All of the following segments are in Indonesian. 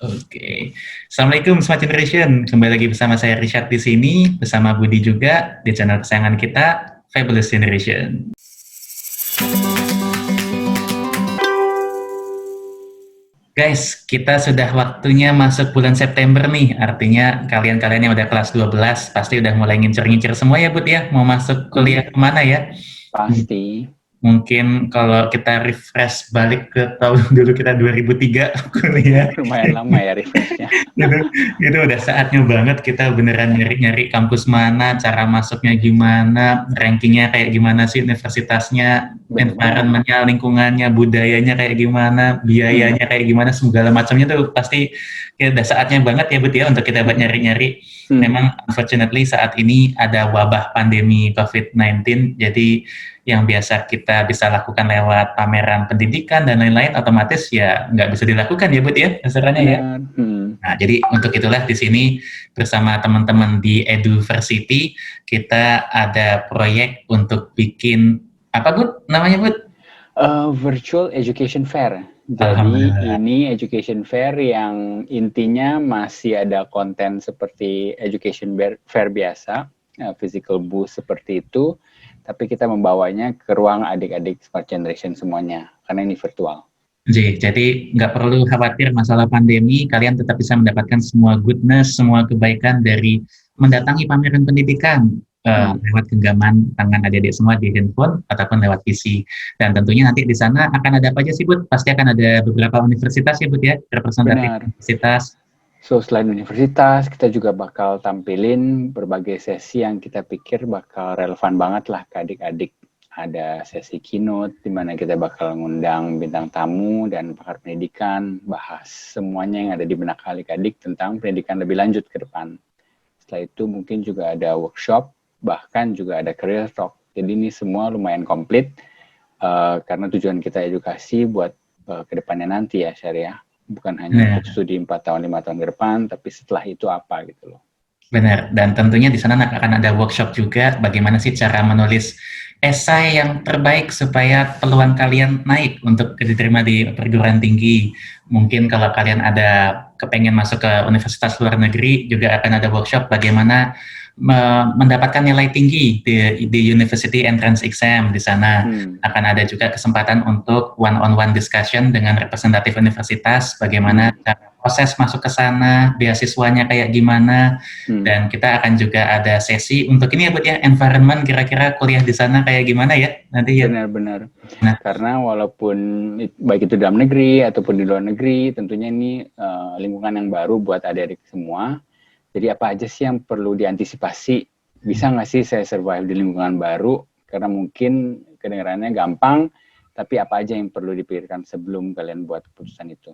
Oke. Assalamualaikum Smart Generation. Kembali lagi bersama saya Richard di sini, bersama Budi juga di channel kesayangan kita, Fabulous Generation. Guys, kita sudah waktunya masuk bulan September nih. Artinya kalian-kalian yang udah kelas 12 pasti udah mulai ngincer-ngincer semua ya, Bud ya? Mau masuk kuliah kemana ya? Pasti. Mungkin kalau kita refresh balik ke tahun dulu kita 2003 kuliah. Lumayan lama ya refreshnya. Itu udah saatnya banget kita beneran nyari-nyari kampus mana, cara masuknya gimana, rankingnya kayak gimana sih universitasnya, environment-nya, lingkungannya, budayanya kayak gimana, biayanya kayak gimana, segala macamnya tuh pasti ya udah saatnya banget ya Bud ya untuk kita buat nyari-nyari. Memang unfortunately saat ini ada wabah pandemi COVID-19, jadi yang biasa kita bisa lakukan lewat pameran pendidikan dan lain-lain otomatis ya nggak bisa dilakukan ya Bud ya dasarnya ya. Nah jadi untuk itulah di sini bersama teman-teman di Eduversity kita ada proyek untuk bikin apa Bud namanya Bud? Virtual Education Fair. Jadi ini education fair yang intinya masih ada konten seperti education fair biasa, physical booth seperti itu. Tapi kita membawanya ke ruang adik-adik Smart Generation semuanya, karena ini virtual. Jadi nggak perlu khawatir masalah pandemi, kalian tetap bisa mendapatkan semua goodness, semua kebaikan dari mendatangi pameran pendidikan lewat genggaman tangan adik-adik semua di handphone ataupun lewat PC. Dan tentunya nanti di sana akan ada apa aja sih Bud? Pasti akan ada beberapa universitas ya Bud ya, representatif universitas. So selain universitas, kita juga bakal tampilin berbagai sesi yang kita pikir bakal relevan banget lah ke adik-adik. Ada sesi keynote, di mana kita bakal ngundang bintang tamu dan pakar pendidikan, bahas semuanya yang ada di benak adik-adik tentang pendidikan lebih lanjut ke depan. Setelah itu mungkin juga ada workshop, bahkan juga ada career talk. Jadi ini semua lumayan komplit, karena tujuan kita edukasi buat ke depannya nanti ya, Syariah. Bukan hanya untuk studi 4 tahun, 5 tahun ke depan, tapi setelah itu apa gitu loh. Benar, dan tentunya di sana akan ada workshop juga bagaimana sih cara menulis esai yang terbaik supaya peluang kalian naik untuk diterima di perguruan tinggi. Mungkin kalau kalian ada kepengen masuk ke universitas luar negeri, juga akan ada workshop bagaimana mendapatkan nilai tinggi di University Entrance Exam. Di sana akan ada juga kesempatan untuk one-on-one discussion dengan representatif universitas, bagaimana cara proses masuk ke sana, beasiswanya kayak gimana, dan kita akan juga ada sesi untuk ini ya Bud ya, environment kira-kira kuliah di sana kayak gimana ya nanti ya. Benar-benar. Nah, karena walaupun baik itu dalam negeri ataupun di luar negeri, tentunya ini lingkungan yang baru buat adik-adik semua. Jadi apa aja sih yang perlu diantisipasi? Bisa nggak sih saya survive di lingkungan baru? Karena mungkin kedengarannya gampang, tapi apa aja yang perlu dipikirkan sebelum kalian buat keputusan itu?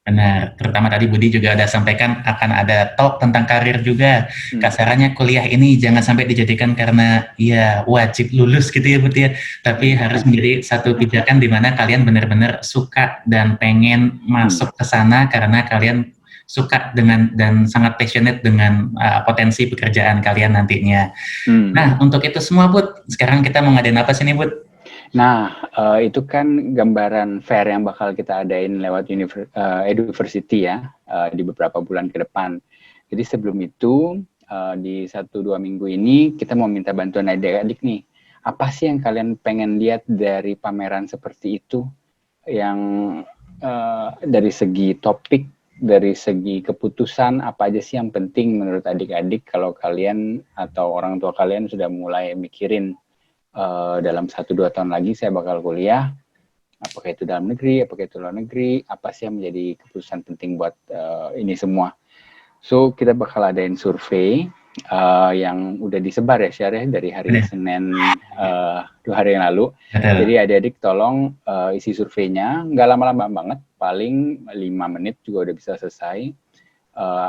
Benar, terutama tadi Budi juga ada sampaikan akan ada talk tentang karir juga. Kasarannya kuliah ini jangan sampai dijadikan karena ya wajib lulus gitu ya Budi ya, tapi harus menjadi satu pijakan di mana kalian benar-benar suka dan pengen masuk ke sana karena kalian suka dengan dan sangat passionate dengan potensi pekerjaan kalian nantinya. Nah, untuk itu semua Bud, sekarang kita mau ngadain apa sih nih Bud? Nah, itu kan gambaran fair yang bakal kita adain lewat Eduversity ya, di beberapa bulan ke depan. Jadi sebelum itu, di 1-2 minggu ini, kita mau minta bantuan adik-adik nih. Apa sih yang kalian pengen lihat dari pameran seperti itu? Yang dari segi topik, dari segi keputusan, apa aja sih yang penting menurut adik-adik kalau kalian atau orang tua kalian sudah mulai mikirin dalam 1-2 tahun lagi saya bakal kuliah, apakah itu dalam negeri, apakah itu luar negeri, apa sih yang menjadi keputusan penting buat ini semua. So kita bakal adain survei yang udah disebar ya Syarih dari hari Senin 2 hari yang lalu. Jadi adik-adik tolong isi surveinya, nggak lama-lama banget, paling 5 menit juga udah bisa selesai.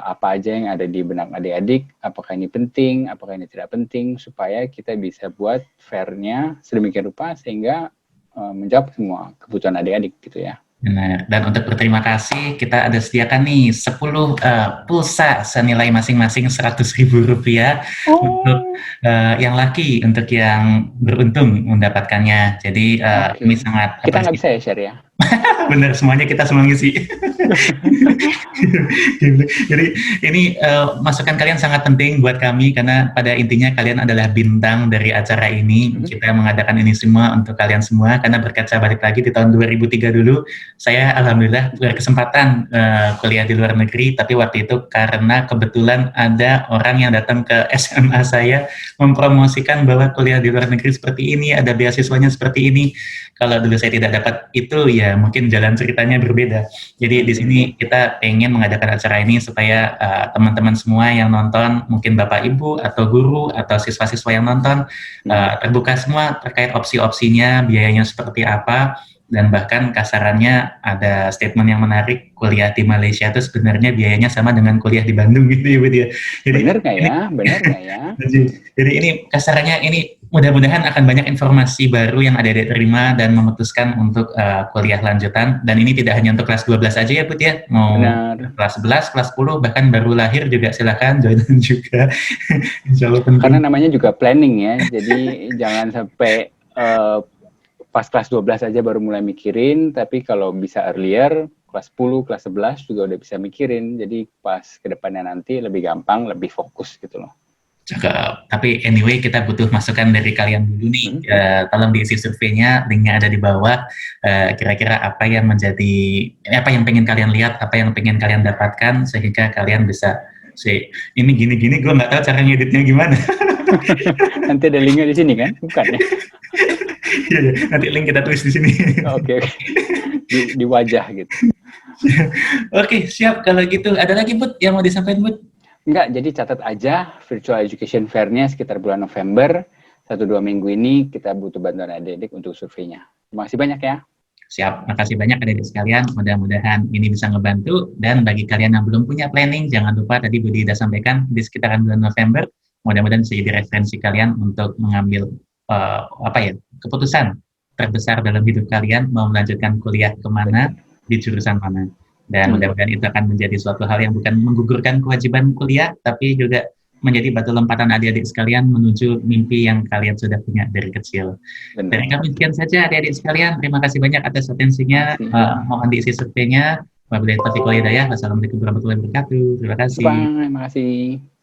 Apa aja yang ada di benak adik-adik, apakah ini penting, apakah ini tidak penting, supaya kita bisa buat fair-nya sedemikian rupa sehingga menjawab semua kebutuhan adik-adik gitu ya. Benar. Dan untuk berterima kasih, kita ada sediakan nih 10 pulsa senilai masing-masing Rp100.000 untuk yang laki, untuk yang beruntung mendapatkannya. Jadi ini sangat... Kita nggak bisa ya share ya? Bener, semuanya kita semua ngisi. Jadi ini masukan kalian sangat penting buat kami karena pada intinya kalian adalah bintang dari acara ini. Kita mengadakan ini semua untuk kalian semua karena berkaca balik lagi di tahun 2003 dulu, saya alhamdulillah berkesempatan kuliah di luar negeri, tapi waktu itu karena kebetulan ada orang yang datang ke SMA saya mempromosikan bahwa kuliah di luar negeri seperti ini, ada beasiswanya seperti ini. Kalau dulu saya tidak dapat itu, ya mungkin jalan ceritanya berbeda. Jadi di sini kita pengen mengadakan acara ini supaya teman-teman semua yang nonton, mungkin Bapak Ibu atau guru atau siswa-siswa yang nonton terbuka semua terkait opsi-opsinya, biayanya seperti apa, dan bahkan kasarannya ada statement yang menarik, kuliah di Malaysia itu sebenarnya biayanya sama dengan kuliah di Bandung gitu ya, Bu ya. Jadi Bener nggak ya? Bener nggak ya? Jadi ini kasarannya ini mudah-mudahan akan banyak informasi baru yang adik-adik terima dan memutuskan untuk kuliah lanjutan. Dan ini tidak hanya untuk kelas 12 aja ya, Put ya. Mau Benar. kelas 11, kelas 10, bahkan baru lahir juga silakan join juga. Insya Allah penting. Karena namanya juga planning ya, jadi jangan sampai pas kelas 12 aja baru mulai mikirin, tapi kalau bisa earlier, kelas 10, kelas 11 juga udah bisa mikirin, jadi pas kedepannya nanti lebih gampang, lebih fokus gitu loh. Cakep. Tapi anyway kita butuh masukan dari kalian dulu nih. Tolong diisi surveinya, linknya ada di bawah. Kira-kira apa yang pengen kalian lihat, apa yang pengen kalian dapatkan, sehingga kalian bisa ini gini-gini, gue nggak tahu cara ngeditnya gimana. Nanti ada linknya di sini kan? Bukan ya? Iya, nanti link kita tulis di sini. Oke. Di wajah gitu. Oke, siap. Kalau gitu, ada lagi Bud yang mau disampaikan Bud? Enggak, jadi catat aja Virtual Education Fair-nya sekitar bulan November, 1-2 minggu ini kita butuh bantuan adik-adik untuk surveinya. Terima kasih banyak ya. Siap, makasih banyak adik-adik sekalian. Mudah-mudahan ini bisa ngebantu. Dan bagi kalian yang belum punya planning, jangan lupa tadi Budi sudah sampaikan di sekitaran bulan November. Mudah-mudahan bisa jadi referensi kalian untuk mengambil keputusan terbesar dalam hidup kalian, mau melanjutkan kuliah kemana, di jurusan mana. Dan mudah-mudahan itu akan menjadi suatu hal yang bukan menggugurkan kewajiban kuliah, tapi juga menjadi batu lompatan adik-adik sekalian menuju mimpi yang kalian sudah punya dari kecil. Dari kami sekian saja adik-adik sekalian, terima kasih banyak atas atensinya. Mohon diisi surveinya. Wabillahi taufiq wal hidayah. Wassalamualaikum warahmatullahi wabarakatuh. Terima kasih. Terima kasih.